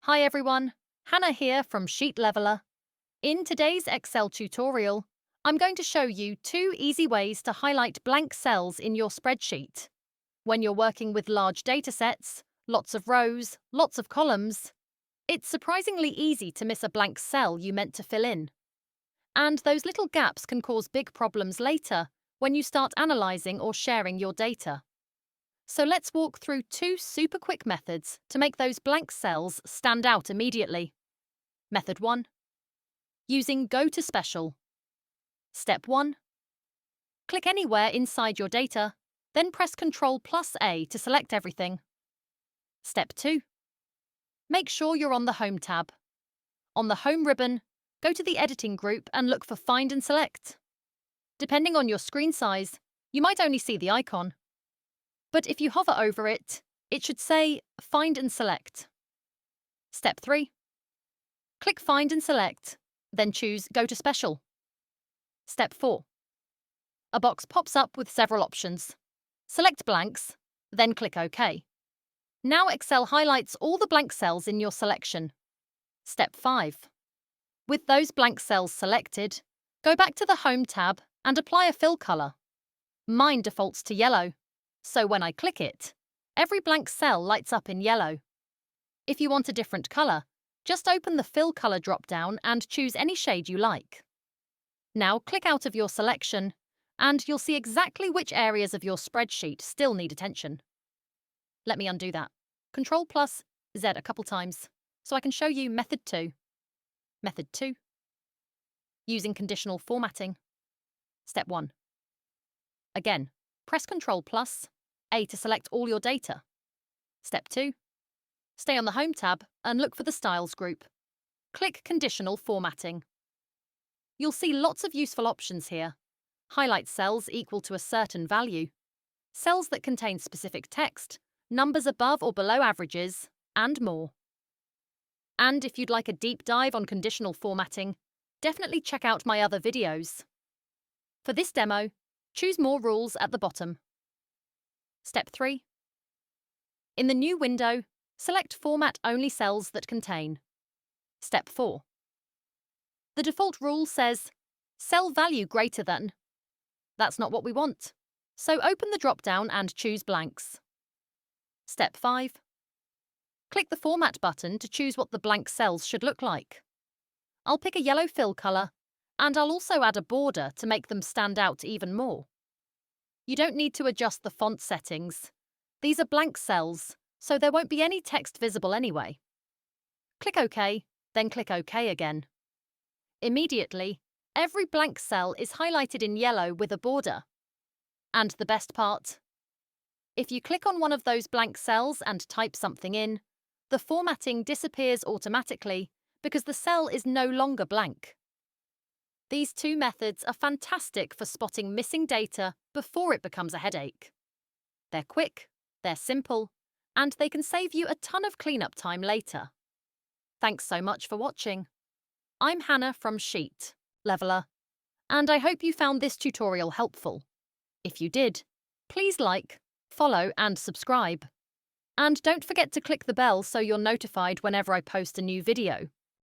Hi everyone, Hannah here from Sheet Leveler. In today's Excel tutorial, I'm going to show you 2 easy ways to highlight blank cells in your spreadsheet. When you're working with large datasets, lots of rows, lots of columns, it's surprisingly easy to miss a blank cell you meant to fill in. And those little gaps can cause big problems later when you start analysing or sharing your data. So let's walk through 2 super quick methods to make those blank cells stand out immediately. Method 1. Using Go to Special. Step 1. Click anywhere inside your data, then press Ctrl+A to select everything. Step 2. Make sure you're on the Home tab. On the Home ribbon, go to the Editing group and look for Find and Select. Depending on your screen size, you might only see the icon. But if you hover over it, it should say Find and Select. Step 3. Click Find and Select, then choose Go to Special. Step 4. A box pops up with several options. Select blanks, then click OK. Now Excel highlights all the blank cells in your selection. Step 5. With those blank cells selected, go back to the Home tab and apply a fill color. Mine defaults to yellow, so when I click it, every blank cell lights up in yellow. If you want a different color, just open the Fill Color drop-down and choose any shade you like. Now click out of your selection, and you'll see exactly which areas of your spreadsheet still need attention. Let me undo that. Ctrl+Z a couple times, so I can show you Method 2. Method 2. Using conditional formatting. Step 1. Again, press Ctrl+A to select all your data. Step 2. Stay on the Home tab and look for the Styles group. Click Conditional Formatting. You'll see lots of useful options here. Highlight cells equal to a certain value, cells that contain specific text, numbers above or below averages, and more. And if you'd like a deep dive on conditional formatting, definitely check out my other videos. For this demo, choose More Rules at the bottom. Step 3. In the new window, select Format Only Cells that contain. Step 4. The default rule says Cell Value Greater Than. That's not what we want, so open the drop-down and choose Blanks. Step 5. Click the Format button to choose what the blank cells should look like. I'll pick a yellow fill color, and I'll also add a border to make them stand out even more. You don't need to adjust the font settings. These are blank cells, so there won't be any text visible anyway. Click OK, then click OK again. Immediately, every blank cell is highlighted in yellow with a border. And the best part? If you click on one of those blank cells and type something in, the formatting disappears automatically because the cell is no longer blank. These 2 methods are fantastic for spotting missing data before it becomes a headache. They're quick, they're simple, and they can save you a ton of cleanup time later. Thanks so much for watching. I'm Hannah from Sheet Leveler, and I hope you found this tutorial helpful. If you did, please like, follow, and subscribe. And don't forget to click the bell so you're notified whenever I post a new video.